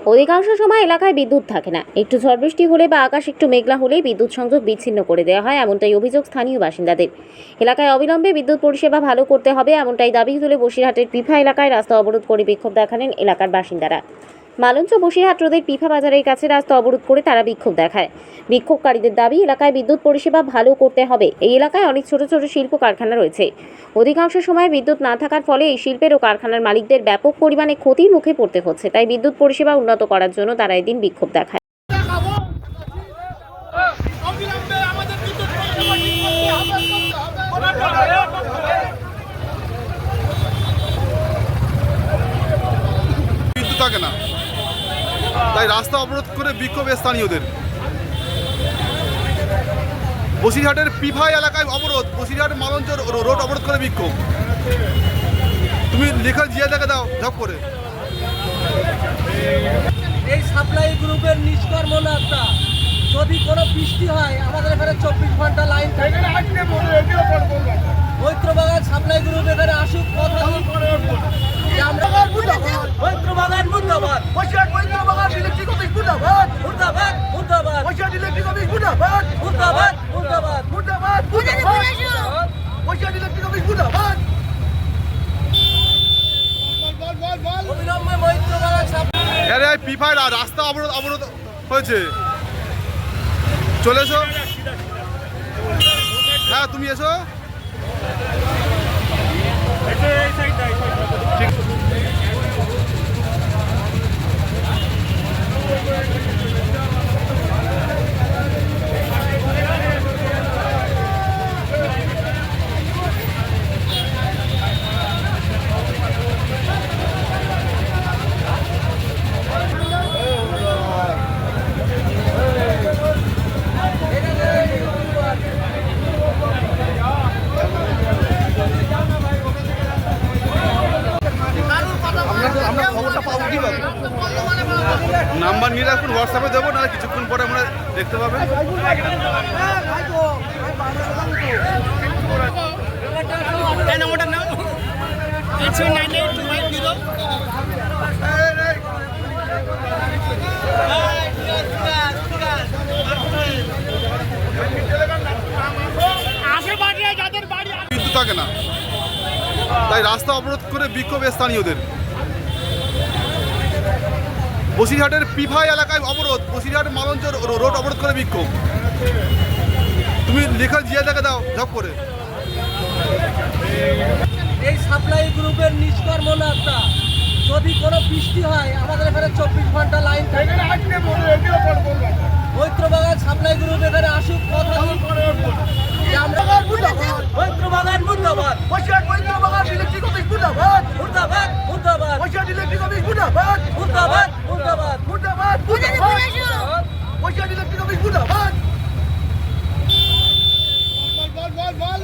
অধিকাংশ সময় এলাকায় বিদ্যুৎ থাকে না। একটু ঝড় বৃষ্টি হলে বা আকাশ একটু মেঘলা হলেই বিদ্যুৎ সংযোগ বিচ্ছিন্ন করে দেওয়া হয়, এমনটাই অভিযোগ স্থানীয় বাসিন্দাদের। এলাকায় অবিলম্বে বিদ্যুৎ পরিষেবা ভালো করতে হবে, এমনটাই দাবি তুলে বসিরহাটের পিফা এলাকায় রাস্তা অবরোধ করে বিক্ষোভ দেখালেন এলাকার বাসিন্দারা। মালঞ্চ বসিরহাট রোডের পিফা বাজারের কাছে রাস্তা অবরোধ করে তারা বিক্ষোভ দেখায়। বিক্ষোভকারীদের দাবি, এলাকায় বিদ্যুৎ পরিষেবা ভালো করতে হবে। এই এলাকায় অনেক ছোট ছোট শিল্প কারখানা রয়েছে। অধিকাংশ সময় বিদ্যুৎ না থাকার ফলে এই শিল্পের ও কারখানার মালিকদের ব্যাপক পরিমাণে ক্ষতির মুখে পড়তে হচ্ছে। তাই বিদ্যুৎ পরিষেবা উন্নত করার জন্য তারা এদিন বিক্ষোভ দেখায়। বিদ্যুৎ থাকে না, তাই রাস্তা অবরোধ করে বিক্ষোভ স্থানীয়দের। বসিরহাটের পিফা এলাকায় অবরোধ, বসিরহাট মালঞ্চ রোড অবরোধ করে বিক্ষোভ। তুমি লেখা জিয়া দেখা দাও ঝপ করে। এই সাপ্লাই গ্রুপের নিষ্কর্মতা, যদি কোনো বৃষ্টি হয় আমাদের এখানে 24 ঘন্টা লাইন থাকে। মৈত্রবাগান সাপ্লাই গ্রুপ এখানে আসুক, কথা মৈত্রবাগান মুর্দাবাদ, মৈত্রবাগান ইলেকট্রিক অফিস মুর্দাবাদ, মুর্দাবাদ মুর্দাবাদ, ইলেকট্রিক অফিস মুর্দাবাদ, মুর্দাবাদ মুর্দাবাদ, মুর্দাবাদ ইলেকট্রিক অফিস মুর্দাবাদ। অবিলম্বে মৈত্রবাগান আরে পিফায় রাস্তা অবরোধ হয়েছে, চলে এসো। হ্যাঁ তুমি এসো। নাম্বার নিয়ে রাখুন, হোয়াটসঅ্যাপে দেবো, না কিছুক্ষণ পরে আমরা দেখতে পাবেন। বিদ্যুৎ থাকে না, তাই রাস্তা অবরোধ করে বিক্ষোভ স্থানীয়দের। বসিরহাটের পিফা এলাকায় অবরোধ, বসিরহাট মালঞ্চ রোড অবরোধ করে বিক্ষোভ। তুমি লেখা জিয়া দেখা দাও ঝপ করে। এই সাপ্লাই গ্রুপের নিষ্কর্মতা, যদি কোনো বৃষ্টি হয় আমাদের এখানে 24 ঘন্টা লাইন থাকে। মৈত্রবাগান সাপ্লাই গ্রুপ এখানে আসুক, কথা মৈত্রবাগান মুর্দাবাদ, মৈত্রবাগান ইলেকট্রিক অফিস মুর্দাবাদ, মুর্দাবাদ মুর্দাবাদ, ইলেকট্রিক অফিস মুর্দাবাদ, মুর্দাবাদ মুর্দাবাদ, মুর্দাবাদ ইলেকট্রিক অফিস মুর্দাবাদ।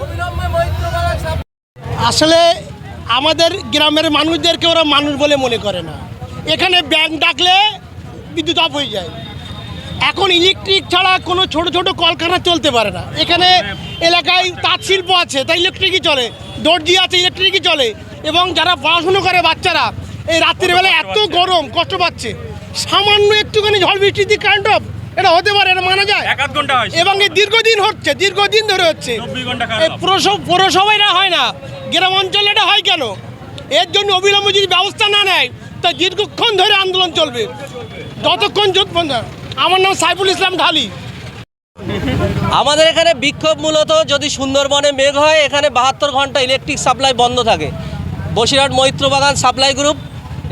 অবিলম্বে মৈত্রবাগান। আসলে আমাদের গ্রামের মানুষদেরকে ওরা মানুষ বলে মনে করে না। এখানে ব্যাংক ডাকলে বিদ্যুৎ অফ হয়ে যায়। এখন ইলেকট্রিক ছাড়া কোনো ছোট ছোট কলকারখানা চলতে পারে না। এখানে এলাকায় তাঁত শিল্প আছে, তাই ইলেকট্রিকই চলে, দর্জি আছে, ইলেকট্রিকই চলে। এবং যারা পড়াশুনো করে বাচ্চারা, এই রাত্রিবেলা এত গরম কষ্ট পাচ্ছে, সামান্য একটুখানি ঝড় বৃষ্টিতে কারেন্ট অফ, এটা হতে পারে, এটা মানা যায়। এবং এই দীর্ঘদিন হচ্ছে, দীর্ঘদিন ধরে হচ্ছে। এই পৌরসভায় এটা হয় না, গ্রাম অঞ্চলে এটা হয় কেন? এর জন্য অবিলম্বে যদি ব্যবস্থা না নেয় তা দীর্ঘক্ষণ ধরে আন্দোলন চলবে, যতক্ষণ যতক্ষণ। আমার নাম সাইফুল ইসলাম ঢালি। আমাদের এখানে বিক্ষোভ মূলত, যদি সুন্দরবনে মেঘ হয় এখানে 72 ঘন্টা ইলেকট্রিক সাপ্লাই বন্ধ থাকে। বসিরহাট মৈত্রবাগান সাপ্লাই গ্রুপ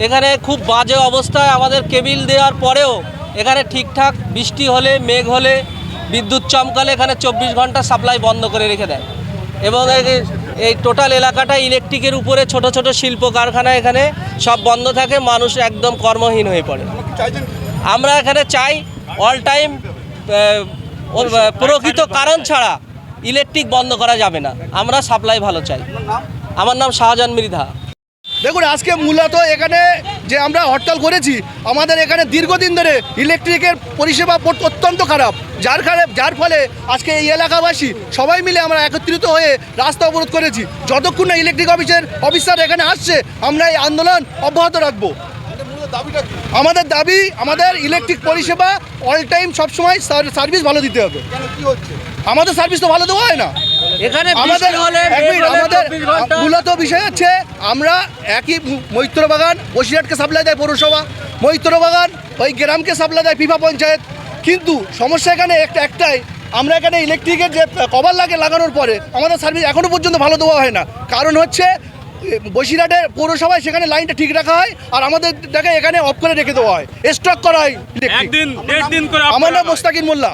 এখানে খুব বাজে অবস্থায়, আমাদের কেবিল দেওয়ার পরেও এখানে ঠিকঠাক বৃষ্টি হলে, মেঘ হলে, বিদ্যুৎ চমকালে এখানে 24 ঘন্টা সাপ্লাই বন্ধ করে রেখে দেয়। এবং এই টোটাল এলাকাটা ইলেকট্রিকের উপরে ছোট ছোট শিল্প কারখানা এখানে সব বন্ধ থাকে, মানুষ একদম কর্মহীন হয়ে পড়ে। আমরা এখানে চাই অল টাইম প্রকৃত কারণ ছাড়া ইলেকট্রিক বন্ধ করা যাবে না। আমরা সাপ্লাই ভালো চাই। আমার নাম শাহজাহান মৃধা। দেখুন, আজকে মূলত এখানে যে আমরা হরতাল করেছি, আমাদের এখানে দীর্ঘদিন ধরে ইলেকট্রিকের পরিষেবা অত্যন্ত খারাপ, যার ফলে আজকে এই এলাকাবাসী সবাই মিলে আমরা একত্রিত হয়ে রাস্তা অবরোধ করেছি। যতক্ষণ না ইলেকট্রিক অফিসার এখানে আসছে, আমরা এই আন্দোলন অব্যাহত রাখবো। দাবিটা কি? আমাদের দাবি আমাদের ইলেকট্রিক পরিষেবা অল টাইম সবসময় সার্ভিস ভালো দিতে হবে। কেন কি হচ্ছে? আমাদের সার্ভিস তো ভালো দেওয়া হয় না। এখানে আমাদের বৃষ্টি হলে, এক মেঘ মিনিট, হলে আমাদের 24 ঘন্টা মূলত বিষয় হচ্ছে আমরা একই মৈত্রবাগান বসিরহাটকে সাপ্লাই দেয় পৌরসভা, মৈত্রবাগান ওই গ্রামকে সাপ্লাই দেয় পিপা পঞ্চায়েত। কিন্তু সমস্যা এখানে একটাই, আমরা এখানে ইলেকট্রিকের যে কভার লাগানোর পরে আমাদের সার্ভিস এখনো পর্যন্ত ভালো দেওয়া হয় না। কারণ হচ্ছে বসিরহাটের পৌরসভায় সেখানে লাইনটা ঠিক রাখা হয় আর আমাদের এখানে অফ করে রেখে দেওয়া হয়, স্টক করা হয় ইলেকট্রিক। একদিন 1.5 দিন করে আমার নাম মোস্তাকিন মোল্লা।